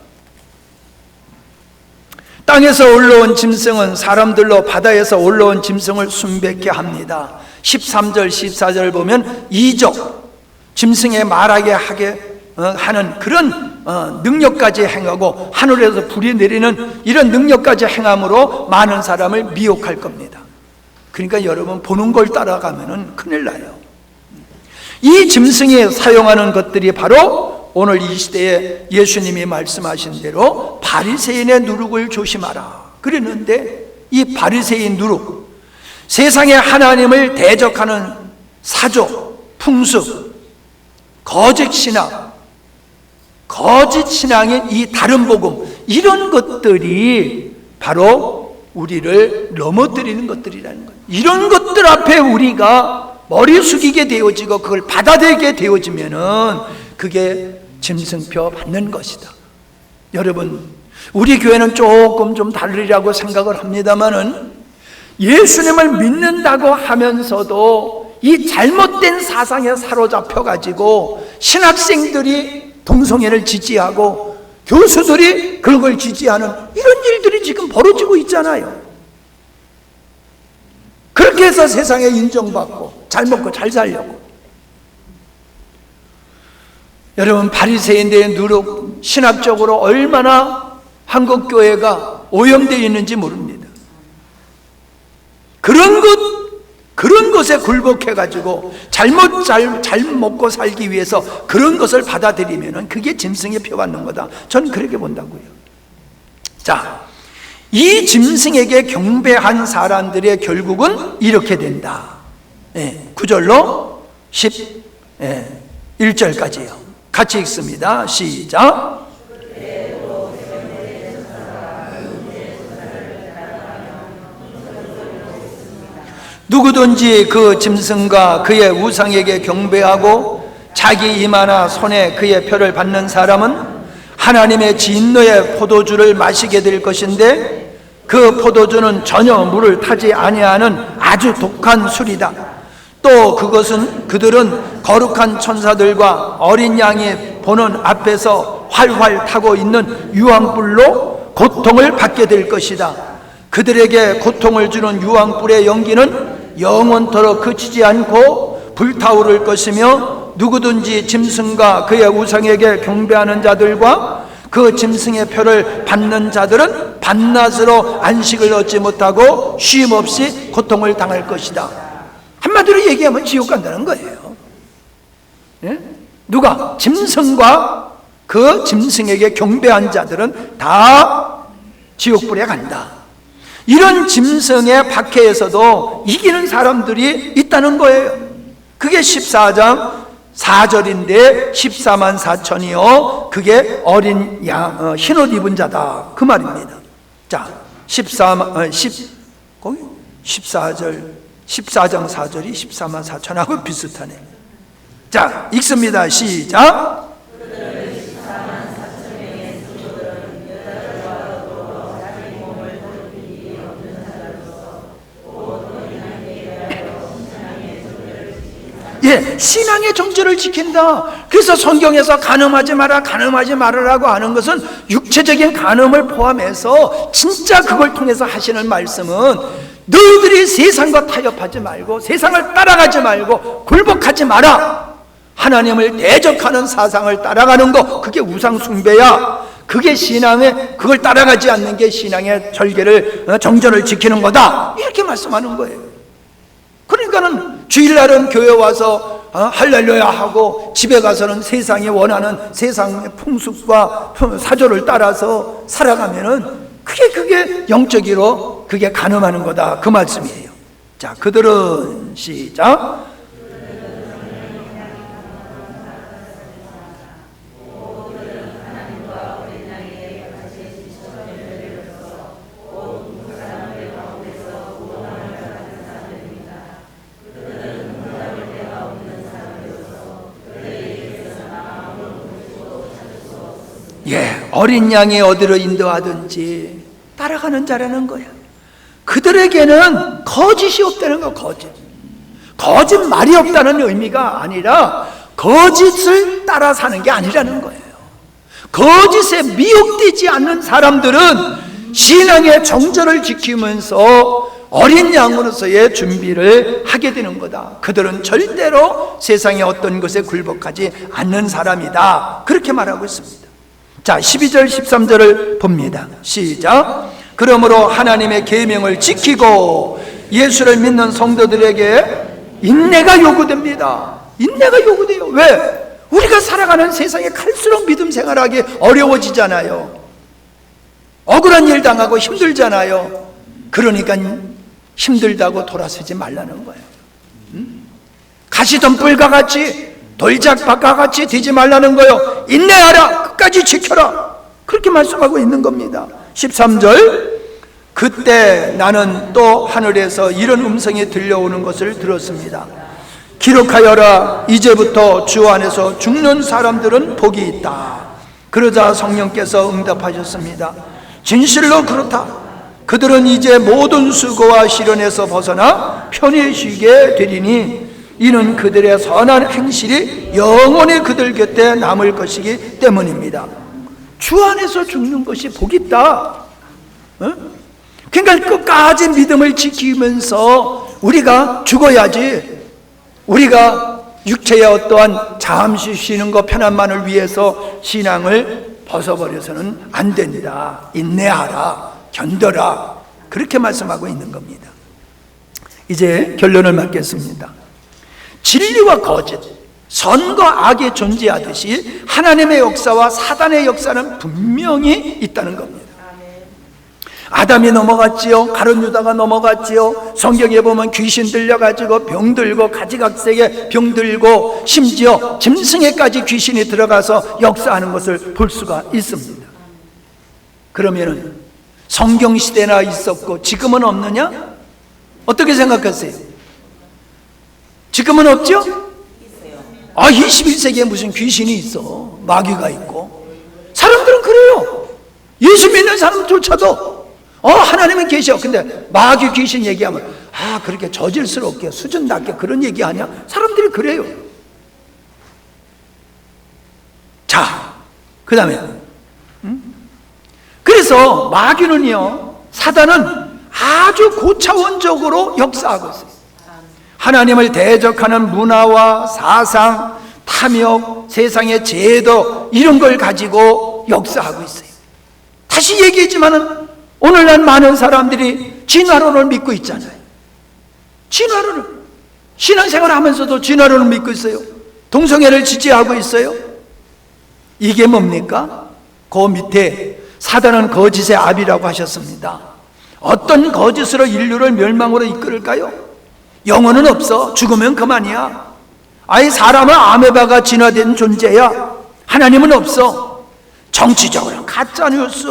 [SPEAKER 2] 땅에서 올라온 짐승은 사람들로 바다에서 올라온 짐승을 순백케 합니다. 13절 14절 보면 이적, 짐승에 말하게 하는 그런 능력까지 행하고 하늘에서 불이 내리는 이런 능력까지 행함으로 많은 사람을 미혹할 겁니다. 그러니까 여러분, 보는 걸 따라가면 큰일 나요. 이 짐승이 사용하는 것들이 바로 오늘 이 시대에 예수님이 말씀하신 대로 바리새인의 누룩을 조심하라 그랬는데, 이 바리새인 누룩, 세상의 하나님을 대적하는 사조, 풍습, 거짓 신앙, 거짓 신앙인 이 다른 복음, 이런 것들이 바로 우리를 넘어뜨리는 것들이라는 거예요. 이런 것들 앞에 우리가 머리 숙이게 되어지고 그걸 받아들이게 되어지면은 그게 짐승표 받는 것이다. 여러분, 우리 교회는 조금 좀 다르리라고 생각을 합니다만은 예수님을 믿는다고 하면서도 이 잘못된 사상에 사로잡혀 가지고 신학생들이 동성애를 지지하고 교수들이 그런 걸 지지하는 이런 일들이 지금 벌어지고 있잖아요. 그렇게 해서 세상에 인정받고 잘 먹고 잘 살려고. 여러분, 바리새인들의 누룩, 신학적으로 얼마나 한국 교회가 오염되어 있는지 모릅니다. 그런 것에 굴복해가지고 잘 먹고 살기 위해서 그런 것을 받아들이면 그게 짐승에 표받는 거다. 저는 그렇게 본다고요. 자, 이 짐승에게 경배한 사람들의 결국은 이렇게 된다. 9절로 11절까지요. 같이 읽습니다. 시작. 누구든지 그 짐승과 그의 우상에게 경배하고 자기 이마나 손에 그의 표를 받는 사람은 하나님의 진노의 포도주를 마시게 될 것인데 그 포도주는 전혀 물을 타지 아니하는 아주 독한 술이다. 또 그들은 거룩한 천사들과 어린 양이 보는 앞에서 활활 타고 있는 유황불로 고통을 받게 될 것이다. 그들에게 고통을 주는 유황불의 연기는 영원토록 그치지 않고 불타오를 것이며 누구든지 짐승과 그의 우상에게 경배하는 자들과 그 짐승의 표를 받는 자들은 밤낮으로 안식을 얻지 못하고 쉼없이 고통을 당할 것이다. 한마디로 얘기하면 지옥 간다는 거예요. 예? 누가? 짐승과 그 짐승에게 경배한 자들은 다 지옥불에 간다. 이런 짐승의 박해에서도 이기는 사람들이 있다는 거예요. 그게 14장 4절인데 14만 4천이요 그게 어린 양 흰옷 입은 자다 그 말입니다. 자, 14장 4절이 14만 4천하고 비슷하네. 자, 읽습니다. 시작. 예, 신앙의 정절을 지킨다. 그래서 성경에서 간음하지 말아라고 하는 것은 육체적인 간음을 포함해서 진짜 그걸 통해서 하시는 말씀은 너희들이 세상과 타협하지 말고 세상을 따라가지 말고 굴복하지 마라. 하나님을 대적하는 사상을 따라가는 거, 그게 우상 숭배야. 그게 신앙의, 그걸 따라가지 않는 게 신앙의 정절을 지키는 거다. 이렇게 말씀하는 거예요. 그러니까는 주일날은 교회 와서 할렐루야 하고 집에 가서는 세상이 원하는 세상의 풍습과 사조를 따라서 살아가면은 그게 영적으로 그게 간음하는 거다 그 말씀이에요. 자, 그들은 시작. 예, 어린 양이 어디로 인도하든지 따라가는 자라는 거야. 그들에게는 거짓이 없다는 거. 거짓말이 없다는 의미가 아니라 거짓을 따라 사는 게 아니라는 거예요. 거짓에 미혹되지 않는 사람들은 신앙의 정절을 지키면서 어린 양으로서의 준비를 하게 되는 거다. 그들은 절대로 세상의 어떤 것에 굴복하지 않는 사람이다. 그렇게 말하고 있습니다. 자, 12절 13절을 봅니다. 시작. 그러므로 하나님의 계명을 지키고 예수를 믿는 성도들에게 인내가 요구됩니다. 인내가 요구돼요. 왜? 우리가 살아가는 세상에 갈수록 믿음 생활하기 어려워지잖아요. 억울한 일 당하고 힘들잖아요. 그러니까 힘들다고 돌아서지 말라는 거예요. 가시덤불과 같이 돌짝밭과 같이 되지 말라는 거예요. 인내하라. 끝까지 지켜라. 그렇게 말씀하고 있는 겁니다. 13절, 그때 나는 또 하늘에서 이런 음성이 들려오는 것을 들었습니다. 기록하여라. 이제부터 주 안에서 죽는 사람들은 복이 있다. 그러자 성령께서 응답하셨습니다. 진실로 그렇다. 그들은 이제 모든 수고와 시련에서 벗어나 편히 쉬게 되리니 이는 그들의 선한 행실이 영원히 그들 곁에 남을 것이기 때문입니다. 주 안에서 죽는 것이 복이 있다. 그러니까 끝까지 믿음을 지키면서 우리가 죽어야지. 우리가 육체의 어떠한 잠시 쉬는 것 편안만을 위해서 신앙을 벗어버려서는 안 된다. 인내하라, 견뎌라. 그렇게 말씀하고 있는 겁니다. 이제 결론을 맺겠습니다. 진리와 거짓, 선과 악이 존재하듯이 하나님의 역사와 사단의 역사는 분명히 있다는 겁니다. 아담이 넘어갔지요. 가룟 유다가 넘어갔지요. 성경에 보면 귀신 들려가지고 병들고 가지각색의 병들고 심지어 짐승에까지 귀신이 들어가서 역사하는 것을 볼 수가 있습니다. 그러면은 성경 시대나 있었고 지금은 없느냐? 어떻게 생각하세요? 지금은 없죠? 21세기에 무슨 귀신이 있어. 마귀가 있고. 사람들은 그래요. 예수 믿는 사람조차도 하나님은 계셔. 근데 마귀 귀신 얘기하면 그렇게 저질스럽게 수준 낮게 그런 얘기하냐? 사람들이 그래요. 자, 그 다음에 그래서 마귀는요, 사단은 아주 고차원적으로 역사하고 있어요. 하나님을 대적하는 문화와 사상, 탐욕, 세상의 제도 이런 걸 가지고 역사하고 있어요. 다시 얘기했지만은 오늘날 많은 사람들이 진화론을 믿고 있잖아요. 진화론을, 신앙생활 하면서도 진화론을 믿고 있어요. 동성애를 지지하고 있어요. 이게 뭡니까? 그 밑에 사단은 거짓의 아비라고 하셨습니다. 어떤 거짓으로 인류를 멸망으로 이끌을까요? 영혼은 없어. 죽으면 그만이야. 아예 사람은 아메바가 진화된 존재야. 하나님은 없어. 정치적으로는 가짜뉴스,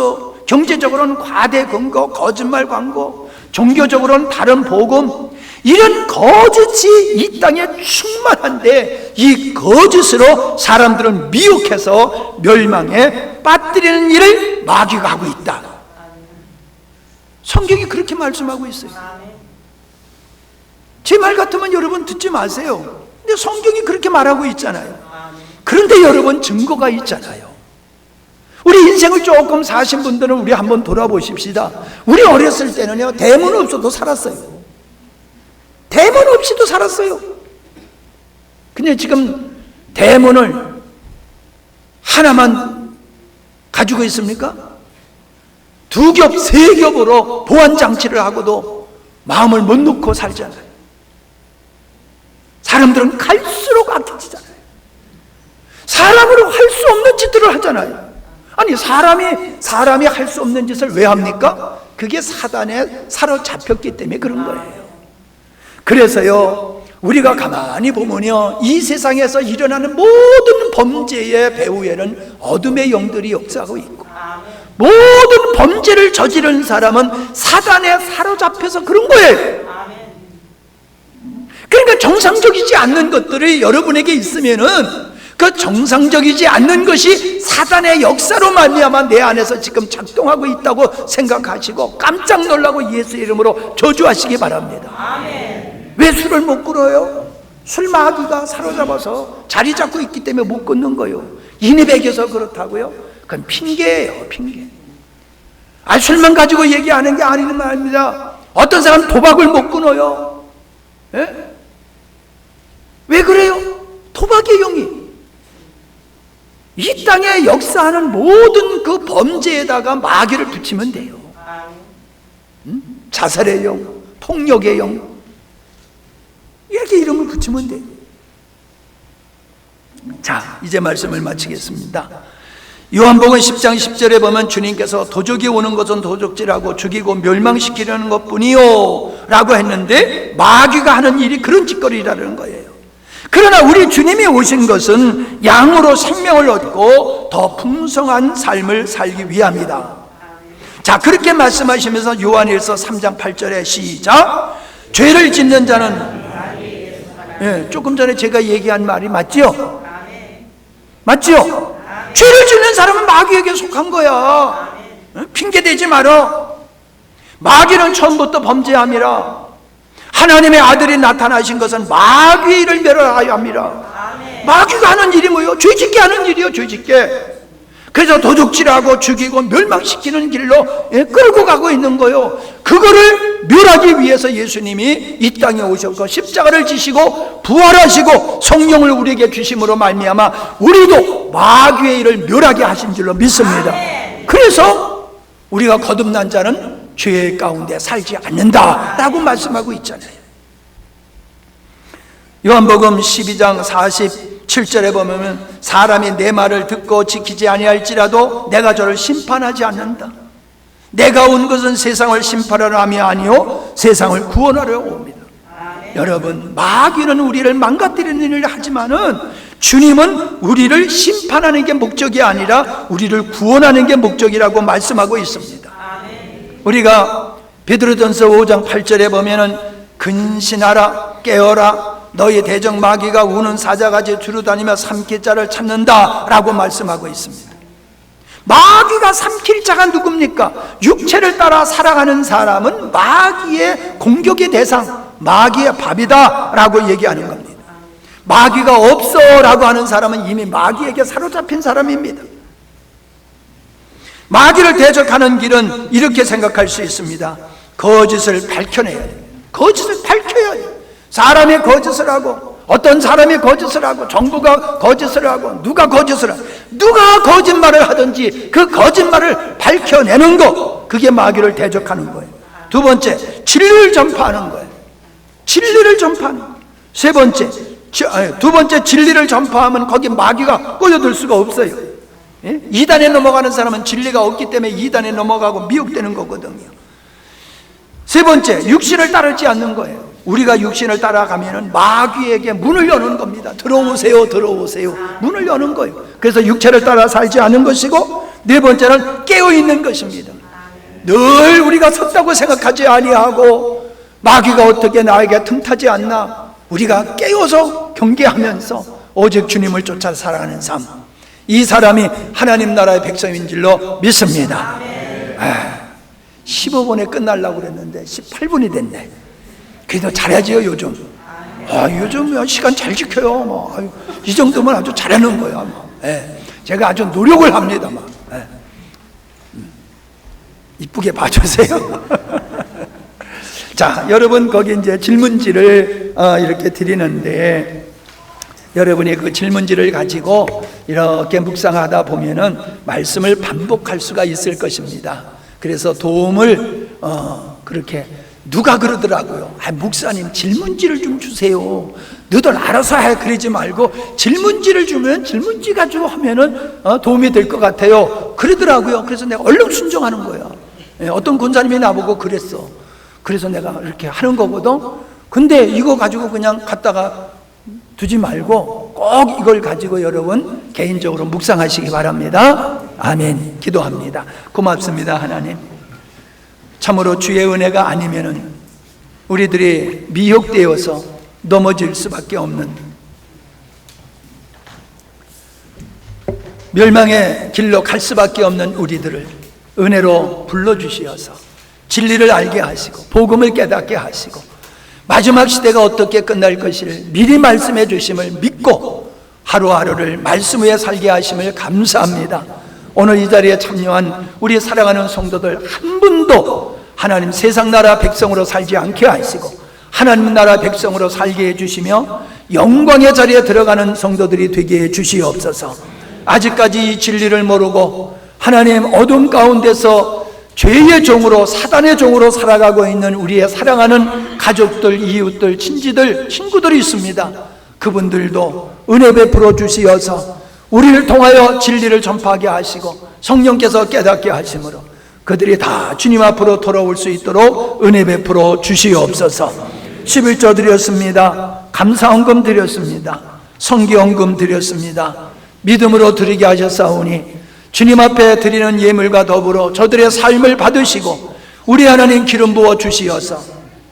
[SPEAKER 2] 경제적으로는 과대 근거, 거짓말 광고, 종교적으로는 다른 복음, 이런 거짓이 이 땅에 충만한데 이 거짓으로 사람들은 미혹해서 멸망에 빠뜨리는 일을 마귀가 하고 있다. 성경이 그렇게 말씀하고 있어요. 제 말 같으면 여러분 듣지 마세요. 근데 성경이 그렇게 말하고 있잖아요. 그런데 여러분 증거가 있잖아요. 우리 인생을 조금 사신 분들은 우리 한번 돌아보십시다. 우리 어렸을 때는요, 대문 없어도 살았어요. 대문 없이도 살았어요. 근데 지금 대문을 하나만 가지고 있습니까? 2겹, 3겹으로 보안장치를 하고도 마음을 못 놓고 살잖아요. 사람들은 갈수록 악해지잖아요. 사람으로 할 수 없는 짓들을 하잖아요. 아니, 사람이 할 수 없는 짓을 왜 합니까? 그게 사단에 사로잡혔기 때문에 그런 거예요. 그래서요, 우리가 가만히 보면요, 이 세상에서 일어나는 모든 범죄의 배후에는 어둠의 영들이 역사하고 있고, 모든 범죄를 저지른 사람은 사단에 사로잡혀서 그런 거예요. 그러니까 정상적이지 않는 것들이 여러분에게 있으면은 그 정상적이지 않는 것이 사단의 역사로 말미암아 내 안에서 지금 작동하고 있다고 생각하시고 깜짝 놀라고 예수의 이름으로 저주하시기 바랍니다. 아멘. 왜 술을 못 끊어요? 술 마귀가 사로잡아서 자리 잡고 있기 때문에 못 끊는 거예요. 인이 배겨서 그렇다고요? 그건 핑계예요, 핑계. 술만 가지고 얘기하는 게 아니는 말입니다. 어떤 사람은 도박을 못 끊어요. 예? 왜 그래요? 도박의 영이 이 땅에 역사하는 모든 그 범죄에다가 마귀를 붙이면 돼요. 자살의 영, 폭력의 영, 이렇게 이름을 붙이면 돼요. 자, 이제 말씀을 마치겠습니다. 요한복음 10장 10절에 보면 주님께서 도적이 오는 것은 도적질하고 죽이고 멸망시키려는 것뿐이요 라고 했는데 마귀가 하는 일이 그런 짓거리라는 거예요. 그러나 우리 주님이 오신 것은 양으로 생명을 얻고 더 풍성한 삶을 살기 위함이다. 자, 그렇게 말씀하시면서 요한일서 3장 8절에 시작. 죄를 짓는 자는, 조금 전에 제가 얘기한 말이 맞지요? 맞지요? 죄를 짓는 사람은 마귀에게 속한 거야. 핑계대지 말어. 마귀는 처음부터 범죄함이라. 하나님의 아들이 나타나신 것은 마귀의 일을 멸하여 함이라. 마귀가 하는 일이 뭐예요? 죄짓게 하는 일이요, 죄짓게. 그래서 도둑질하고 죽이고 멸망시키는 길로 끌고 가고 있는 거예요. 그거를 멸하기 위해서 예수님이 이 땅에 오셨고 십자가를 지시고 부활하시고 성령을 우리에게 주심으로 말미암아 우리도 마귀의 일을 멸하게 하신 줄로 믿습니다. 그래서 우리가 거듭난 자는 죄 가운데 살지 않는다라고 말씀하고 있잖아요. 요한복음 12장 47절에 보면 사람이 내 말을 듣고 지키지 아니할지라도 내가 저를 심판하지 않는다. 내가 온 것은 세상을 심판하려 함이 아니요 세상을 구원하려 옵니다. 여러분, 마귀는 우리를 망가뜨리는 일을 하지만은 주님은 우리를 심판하는 게 목적이 아니라 우리를 구원하는 게 목적이라고 말씀하고 있습니다. 우리가 베드로전서 5장 8절에 보면은 근신하라 깨어라 너희 대적 마귀가 우는 사자같이 두루다니며 삼킬 자를 찾는다 라고 말씀하고 있습니다. 마귀가 삼킬 자가 누굽니까? 육체를 따라 살아가는 사람은 마귀의 공격의 대상, 마귀의 밥이다 라고 얘기하는 겁니다. 마귀가 없어 라고 하는 사람은 이미 마귀에게 사로잡힌 사람입니다. 마귀를 대적하는 길은 이렇게 생각할 수 있습니다. 거짓을 밝혀내야 돼요. 거짓을 밝혀야 돼요. 사람이 거짓을 하고 어떤 사람이 거짓을 하고 정부가 거짓을 하고 누가 거짓을 하고 누가 거짓말을 하든지 그 거짓말을 밝혀내는 거, 그게 마귀를 대적하는 거예요. 두 번째, 진리를 전파하는 거예요. 진리를 전파하는 거예요. 세 번째, 두 번째 진리를 전파하면 거기 마귀가 꼬여들 수가 없어요. 이단에 넘어가는 사람은 진리가 없기 때문에 이단에 넘어가고 미혹되는 거거든요. 세 번째, 육신을 따르지 않는 거예요. 우리가 육신을 따라가면은 마귀에게 문을 여는 겁니다. 들어오세요, 들어오세요. 문을 여는 거예요. 그래서 육체를 따라 살지 않는 것이고, 네 번째는 깨어있는 것입니다. 늘 우리가 섰다고 생각하지 아니하고 마귀가 어떻게 나에게 틈타지 않나, 우리가 깨어서 경계하면서 오직 주님을 쫓아 살아가는 삶, 이 사람이 하나님 나라의 백성인 줄로 믿습니다. 15분에 끝나려고 그랬는데 18분이 됐네. 그래도 잘하지요 요즘. 요즘 시간 잘 지켜요. 이 정도면 아주 잘하는 거야. 제가 아주 노력을 합니다. 이쁘게 봐주세요. 자, 여러분 거기 이제 질문지를 이렇게 드리는데, 여러분이 그 질문지를 가지고 이렇게 묵상하다 보면은 말씀을 반복할 수가 있을 것입니다. 그래서 도움을 그렇게 누가 그러더라고요. 목사님 질문지를 좀 주세요. 너들 알아서 해. 그러지 말고 질문지를 주면 질문지 가지고 하면은 도움이 될 것 같아요. 그러더라고요. 그래서 내가 얼른 순종하는 거야. 어떤 권사님이 나보고 그랬어. 그래서 내가 이렇게 하는 거거든. 근데 이거 가지고 그냥 갖다가 두지 말고 꼭 이걸 가지고 여러분 개인적으로 묵상하시기 바랍니다. 아멘. 기도합니다. 고맙습니다. 하나님, 참으로 주의 은혜가 아니면은 우리들이 미혹되어서 넘어질 수밖에 없는, 멸망의 길로 갈 수밖에 없는 우리들을 은혜로 불러주시어서 진리를 알게 하시고 복음을 깨닫게 하시고 마지막 시대가 어떻게 끝날 것을 미리 말씀해 주심을 믿고 하루하루를 말씀 위에 살게 하심을 감사합니다. 오늘 이 자리에 참여한 우리 사랑하는 성도들 한 분도 하나님 세상 나라 백성으로 살지 않게 하시고 하나님 나라 백성으로 살게 해주시며 영광의 자리에 들어가는 성도들이 되게 해주시옵소서. 아직까지 이 진리를 모르고 하나님 어둠 가운데서 죄의 종으로 사단의 종으로 살아가고 있는 우리의 사랑하는 가족들, 이웃들, 친지들, 친구들이 있습니다. 그분들도 은혜 베풀어 주시어서 우리를 통하여 진리를 전파하게 하시고 성령께서 깨닫게 하심으로 그들이 다 주님 앞으로 돌아올 수 있도록 은혜 베풀어 주시옵소서. 11조 드렸습니다. 감사헌금 드렸습니다. 성기헌금 드렸습니다. 믿음으로 드리게 하셨사오니 주님 앞에 드리는 예물과 더불어 저들의 삶을 받으시고 우리 하나님 기름 부어 주시어서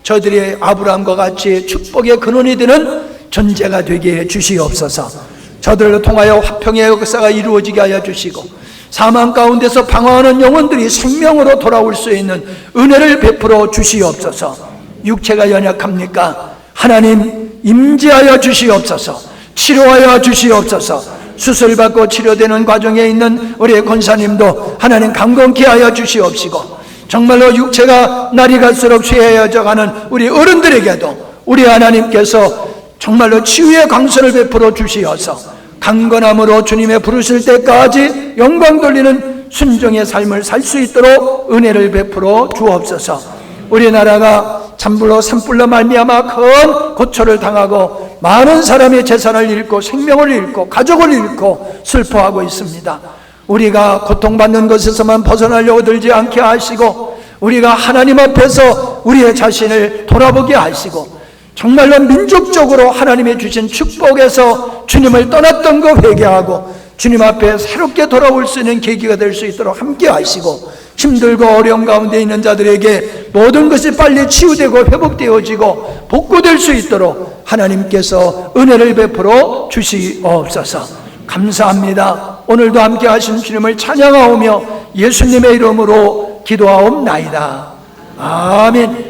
[SPEAKER 2] 저들의 아브라함과 같이 축복의 근원이 되는 존재가 되게 해 주시옵소서. 저들을 통하여 화평의 역사가 이루어지게 하여 주시고 사망 가운데서 방황하는 영혼들이 생명으로 돌아올 수 있는 은혜를 베풀어 주시옵소서. 육체가 연약합니까? 하나님 임재하여 주시옵소서. 치료하여 주시옵소서. 수술받고 치료되는 과정에 있는 우리 권사님도 하나님 강건케 하여 주시옵시고 정말로 육체가 날이 갈수록 쇠해져 가는 우리 어른들에게도 우리 하나님께서 정말로 치유의 강선을 베풀어 주시어서 강건함으로 주님의 부르실 때까지 영광 돌리는 순종의 삶을 살 수 있도록 은혜를 베풀어 주옵소서. 우리나라가 참불로 산불로 말미암아 큰 고초를 당하고 많은 사람의 재산을 잃고 생명을 잃고 가족을 잃고 슬퍼하고 있습니다. 우리가 고통받는 것에서만 벗어나려고 들지 않게 하시고 우리가 하나님 앞에서 우리의 자신을 돌아보게 하시고 정말로 민족적으로 하나님이 주신 축복에서 주님을 떠났던 거 회개하고 주님 앞에 새롭게 돌아올 수 있는 계기가 될 수 있도록 함께 하시고 힘들고 어려움 가운데 있는 자들에게 모든 것이 빨리 치유되고 회복되어지고 복구될 수 있도록 하나님께서 은혜를 베풀어 주시옵소서. 감사합니다. 오늘도 함께 하신 주님을 찬양하오며 예수님의 이름으로 기도하옵나이다. 아멘.